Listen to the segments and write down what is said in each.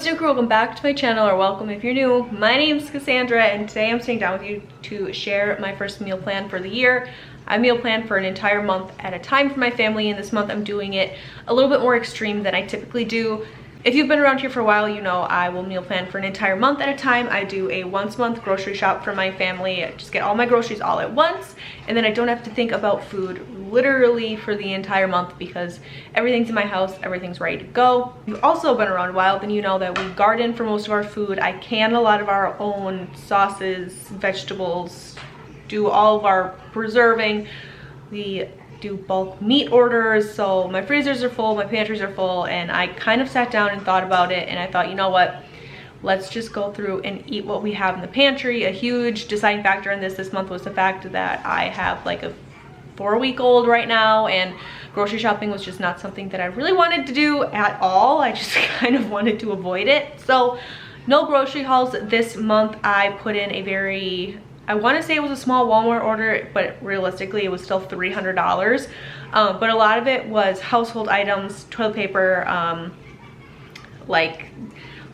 Welcome back to my channel, or welcome if you're new. My name's Cassandra, and today I'm sitting down with you to share my first meal plan for the year. I meal plan for an entire month at a time for my family, and this month I'm doing it a little bit more extreme than I typically do. If you've been around here for a while, you know I will meal plan for an entire month at a time. I do a once a month grocery shop for my family. I just get all my groceries all at once, and then I don't have to think about food literally for the entire month because everything's in my house, everything's ready to go. You've also been around a while, then you know that we garden for most of our food. I can a lot of our own sauces, vegetables, do all of our preserving. We do bulk meat orders, so my freezers are full, my pantries are full, and I kind of sat down and thought about it, and I thought, you know what, let's just go through and eat what we have in the pantry. A huge deciding factor in this month was the fact that I have like a 4-week-old right now, and grocery shopping was just not something that I really wanted to do at all. I just kind of wanted to avoid it. So no grocery hauls this month. I put in a very, I want to say it was a small Walmart order, but realistically it was still $300. But a lot of it was household items, toilet paper, like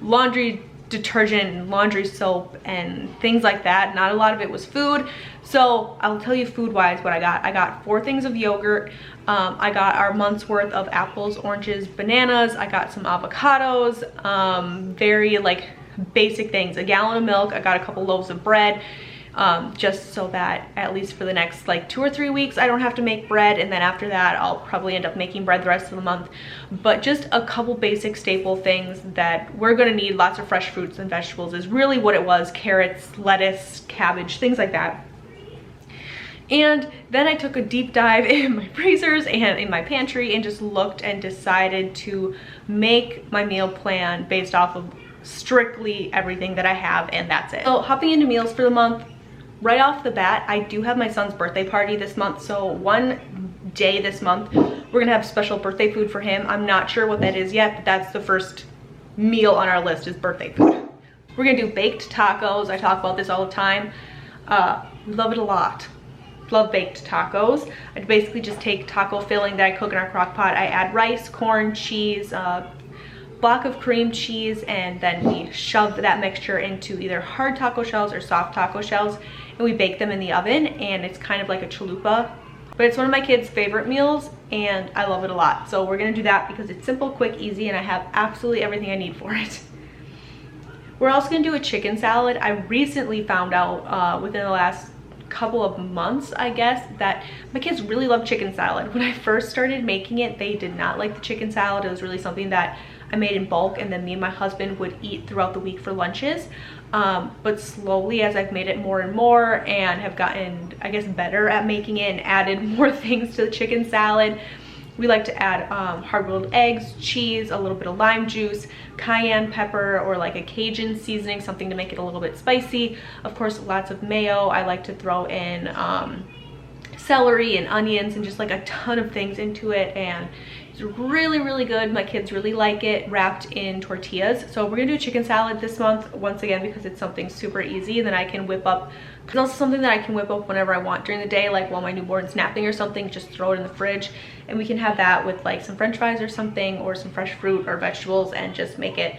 laundry detergent, laundry soap, and things like that. Not a lot of it was food. So I'll tell you food wise what I got. I got 4 things of yogurt. I got our month's worth of apples, oranges, bananas. I got some avocados, very like basic things. A gallon of milk. I got a couple loaves of bread. Just so that at least for the next like 2 or 3 weeks I don't have to make bread, and then after that I'll probably end up making bread the rest of the month. But just a couple basic staple things that we're gonna need. Lots of fresh fruits and vegetables is really what it was. Carrots, lettuce, cabbage, things like that. And then I took a deep dive in my freezers and in my pantry and just looked and decided to make my meal plan based off of strictly everything that I have, and that's it. So hopping into meals for the month, right off the bat, I do have my son's birthday party this month. So one day this month, we're gonna have special birthday food for him. I'm not sure what that is yet, but that's the first meal on our list, is birthday food. We're gonna do baked tacos. I talk about this all the time. We love it a lot. Love baked tacos. I basically just take taco filling that I cook in our crock pot. I add rice, corn, cheese, block of cream cheese, and then we shove that mixture into either hard taco shells or soft taco shells, and we bake them in the oven, and it's kind of like a chalupa. But it's one of my kids' favorite meals, and I love it a lot. So we're gonna do that because it's simple, quick, easy, and I have absolutely everything I need for it. We're also gonna do a chicken salad. I recently found out within the last couple of months, I guess, that my kids really love chicken salad. When I first started making it, they did not like the chicken salad. It was really something that I made in bulk, and then me and my husband would eat throughout the week for lunches. But slowly, as I've made it more and more and have gotten, I guess, better at making it and added more things to the chicken salad, we like to add hard-boiled eggs, cheese, a little bit of lime juice, cayenne pepper, or like a Cajun seasoning, something to make it a little bit spicy. Of course, lots of mayo. I like to throw in celery and onions and just like a ton of things into it, and it's really, really good. My kids really like it wrapped in tortillas. So we're gonna do a chicken salad this month, once again, because it's something super easy, and then I can whip up. It's also something that I can whip up whenever I want during the day, like while my newborn's napping or something. Just throw it in the fridge, and we can have that with like some french fries or something, or some fresh fruit or vegetables, and just make it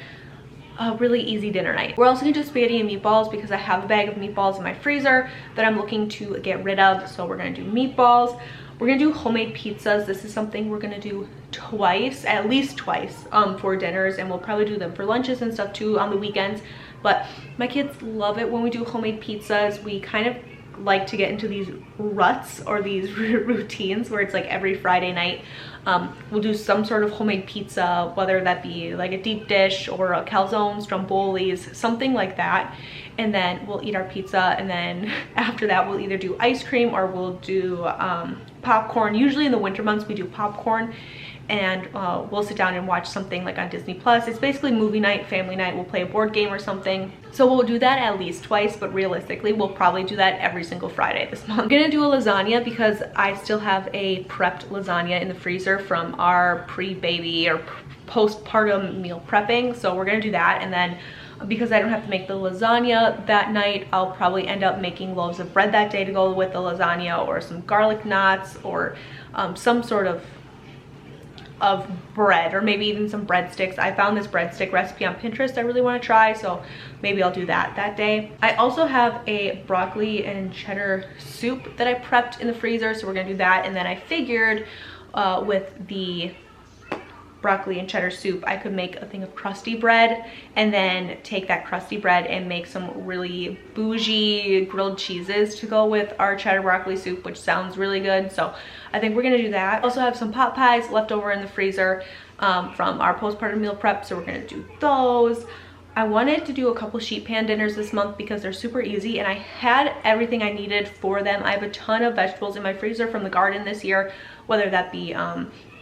a really easy dinner night. We're also gonna do spaghetti and meatballs because I have a bag of meatballs in my freezer that I'm looking to get rid of. So we're gonna do meatballs. We're gonna do homemade pizzas. This is something we're gonna do twice, at least twice, for dinners, and we'll probably do them for lunches and stuff too on the weekends. But my kids love it when we do homemade pizzas. We kind of like to get into these ruts or these routines where it's like every Friday night we'll do some sort of homemade pizza, whether that be like a deep dish or a calzone, strombolis, something like that. And then we'll eat our pizza, and then after that we'll either do ice cream or we'll do popcorn. Usually in the winter months we do popcorn, and we'll sit down and watch something like on Disney Plus. It's basically movie night, family night. We'll play a board game or something. So we'll do that at least twice, but realistically we'll probably do that every single Friday this month. I'm gonna do a lasagna because I still have a prepped lasagna in the freezer from our pre-baby or postpartum meal prepping. So we're gonna do that, and then because I don't have to make the lasagna that night, I'll probably end up making loaves of bread that day to go with the lasagna, or some garlic knots, or some sort of of bread, or maybe even some breadsticks. I found this breadstick recipe on Pinterest I really want to try, so maybe I'll do that day. I also have a broccoli and cheddar soup that I prepped in the freezer, so we're gonna do that. And then I figured with the broccoli and cheddar soup, I could make a thing of crusty bread and then take that crusty bread and make some really bougie grilled cheeses to go with our cheddar broccoli soup, which sounds really good. So I think we're gonna do that. I also have some pot pies left over in the freezer from our postpartum meal prep, so we're gonna do those. I wanted to do a couple sheet pan dinners this month because they're super easy, and I had everything I needed for them. I have a ton of vegetables in my freezer from the garden this year, whether that be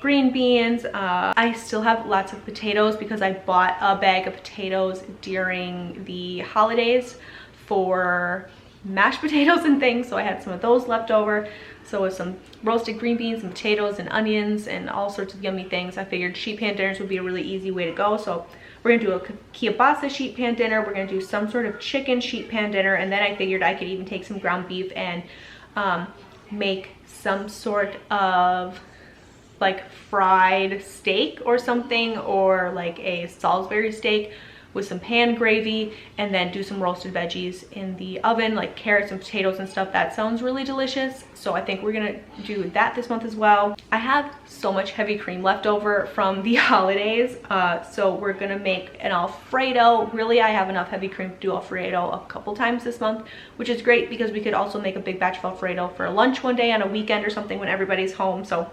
green beans. I still have lots of potatoes because I bought a bag of potatoes during the holidays for mashed potatoes and things, so I had some of those left over. So with some roasted green beans and potatoes and onions and all sorts of yummy things, I figured sheet pan dinners would be a really easy way to go. So we're gonna do a kielbasa sheet pan dinner, we're gonna do some sort of chicken sheet pan dinner, and then I figured I could even take some ground beef and make some sort of like fried steak or something, or like a Salisbury steak with some pan gravy, and then do some roasted veggies in the oven, like carrots and potatoes and stuff. That sounds really delicious. So I think we're gonna do that this month as well. I have so much heavy cream left over from the holidays, so we're gonna make an Alfredo. Really, I have enough heavy cream to do Alfredo a couple times this month, which is great because we could also make a big batch of Alfredo for lunch one day on a weekend or something when everybody's home. So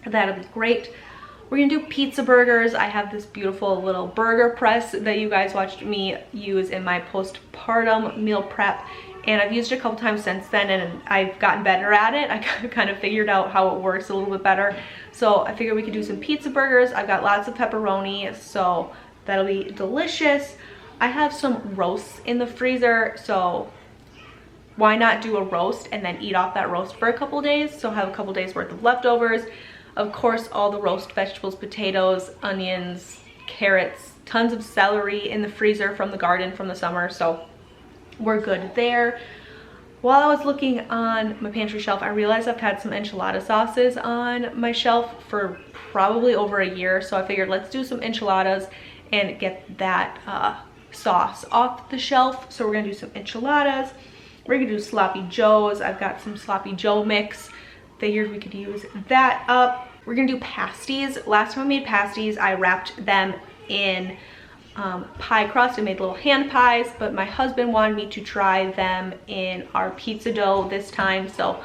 that'll be great. We're gonna do pizza burgers. I have this beautiful little burger press that you guys watched me use in my postpartum meal prep, and I've used it a couple times since then, and I've gotten better at it. I kind of figured out how it works a little bit better. So I figured we could do some pizza burgers. I've got lots of pepperoni, so that'll be delicious. I have some roasts in the freezer, so why not do a roast and then eat off that roast for a couple days? So have a couple days worth of leftovers. Of course, all the roast vegetables, potatoes, onions, carrots, tons of celery in the freezer from the garden from the summer, so we're good there. While I was looking on my pantry shelf, I realized I've had some enchilada sauces on my shelf for probably over a year, so I figured let's do some enchiladas and get that sauce off the shelf. So we're gonna do some enchiladas. We're gonna do sloppy joes. I've got some sloppy joe mix. Figured we could use that up. We're gonna do pasties. Last time I made pasties, I wrapped them in pie crust and made little hand pies, but my husband wanted me to try them in our pizza dough this time. So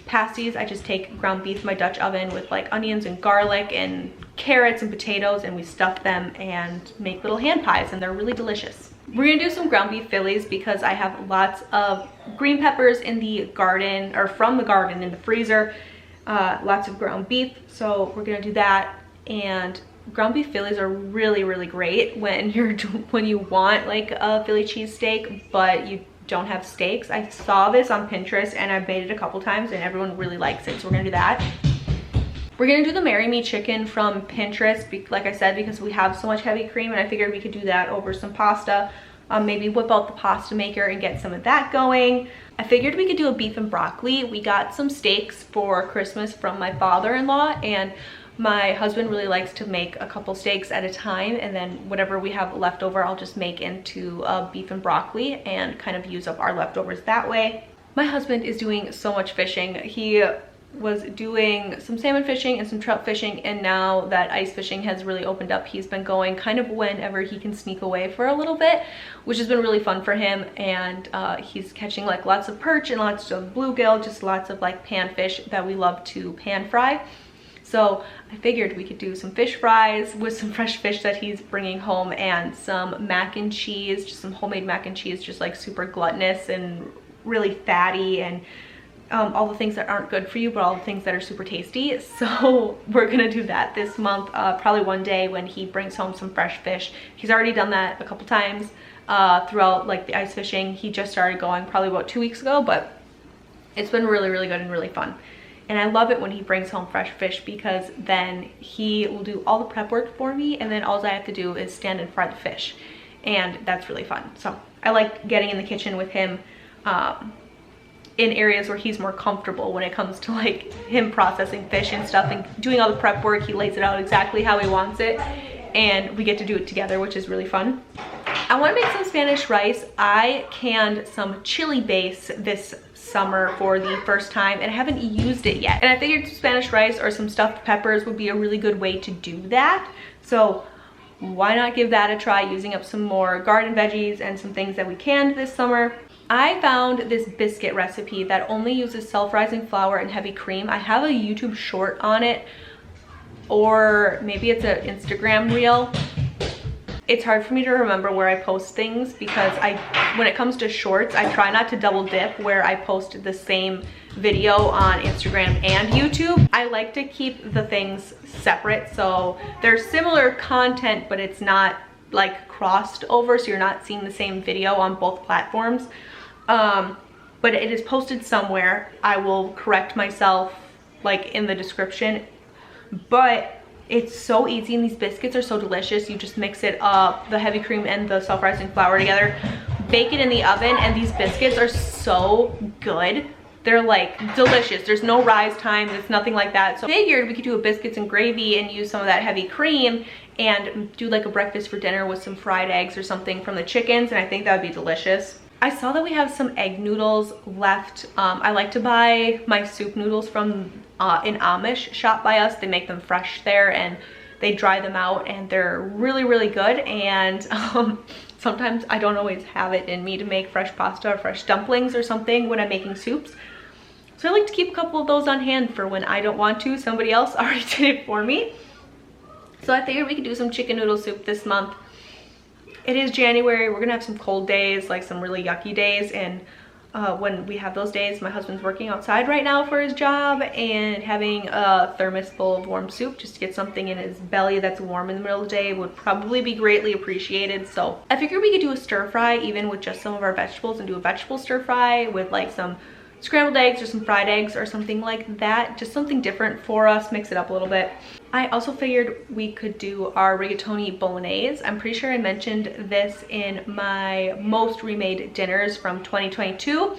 pasties, I just take ground beef in my Dutch oven with like onions and garlic and carrots and potatoes, and we stuff them and make little hand pies, and they're really delicious. We're gonna do some ground beef Phillies because I have lots of green peppers in the garden, or from the garden in the freezer, lots of ground beef, so we're gonna do that. And ground beef Phillies are really, really great when you want like a Philly cheesesteak, but you don't have steaks. I saw this on Pinterest and I've made it a couple times and everyone really likes it, so we're gonna do that. We're gonna do the Marry Me chicken from Pinterest, like I said, because we have so much heavy cream, and I figured we could do that over some pasta. Maybe whip out the pasta maker and get some of that going. I figured we could do a beef and broccoli. We got some steaks for Christmas from my father-in-law, and my husband really likes to make a couple steaks at a time, and then whatever we have left over, I'll just make into a beef and broccoli and kind of use up our leftovers that way. My husband is doing so much fishing. He was doing some salmon fishing and some trout fishing, and now that ice fishing has really opened up, he's been going kind of whenever he can sneak away for a little bit, which has been really fun for him. And he's catching like lots of perch and lots of bluegill, just lots of like pan fish that we love to pan fry. So I figured we could do some fish fries with some fresh fish that he's bringing home, and some mac and cheese, just some homemade mac and cheese, just like super gluttonous and really fatty, and all the things that aren't good for you, but all the things that are super tasty. So we're gonna do that this month, probably one day when he brings home some fresh fish. He's already done that a couple times throughout like the ice fishing. He just started going probably about 2 weeks ago, but it's been really, really good and really fun. And I love it when he brings home fresh fish, because then he will do all the prep work for me, and then all I have to do is stand and fry the fish, and that's really fun. So I like getting in the kitchen with him in areas where he's more comfortable when it comes to like him processing fish and stuff and doing all the prep work. He lays it out exactly how he wants it, and we get to do it together, which is really fun. I want to make some Spanish rice. I canned some chili base this summer for the first time and I haven't used it yet. And I figured Spanish rice or some stuffed peppers would be a really good way to do that. So why not give that a try, using up some more garden veggies and some things that we canned this summer. I found this biscuit recipe that only uses self-rising flour and heavy cream. I have a YouTube short on it, or maybe it's an Instagram reel. It's hard for me to remember where I post things because when it comes to shorts, I try not to double dip where I post the same video on Instagram and YouTube. I like to keep the things separate, so they're similar content, but it's not like crossed over, so you're not seeing the same video on both platforms. But it is posted somewhere. I will correct myself like in the description, but it's so easy and these biscuits are so delicious. You just mix it up, the heavy cream and the self-rising flour together, bake it in the oven, and these biscuits are so good. They're like delicious. There's no rise time, it's nothing like that. So I figured we could do a biscuits and gravy and use some of that heavy cream and do like a breakfast for dinner with some fried eggs or something from the chickens, and I think that would be delicious. I saw that we have some egg noodles left. I like to buy my soup noodles from an Amish shop by us. They make them fresh there and they dry them out and they're really, really good. And sometimes I don't always have it in me to make fresh pasta or fresh dumplings or something when I'm making soups. So I like to keep a couple of those on hand for when I don't want to. Somebody else already did it for me. So I figured we could do some chicken noodle soup this month. It is January. We're gonna have some cold days, like some really yucky days, and when we have those days, my husband's working outside right now for his job, and having a thermos full of warm soup just to get something in his belly that's warm in the middle of the day would probably be greatly appreciated. So I figured we could do a stir fry even with just some of our vegetables, and do a vegetable stir fry with like some scrambled eggs or some fried eggs or something like that. Just something different for us, mix it up a little bit. I also figured we could do our rigatoni bolognese. I'm pretty sure I mentioned this in my most remade dinners from 2022.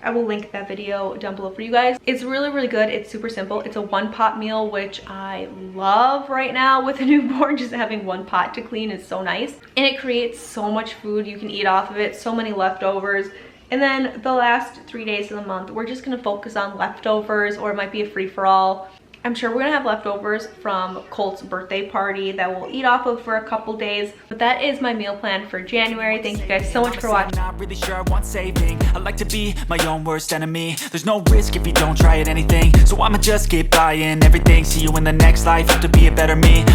I will link that video down below for you guys. It's really, really good. It's super simple. It's a one-pot meal, which I love right now with a newborn. Just having one pot to clean is so nice. And it creates so much food you can eat off of it, so many leftovers. And then the last 3 days of the month, we're just gonna focus on leftovers, or it might be a free-for-all. I'm sure we're gonna have leftovers from Colt's birthday party that we'll eat off of for a couple days. But that is my meal plan for January. Thank you guys so much for watching. Not really sure I want saving. I like to be my own worst enemy. There's no risk if you don't try at anything. So I'ma just keep buying everything. See you in the next life, have to be a better me.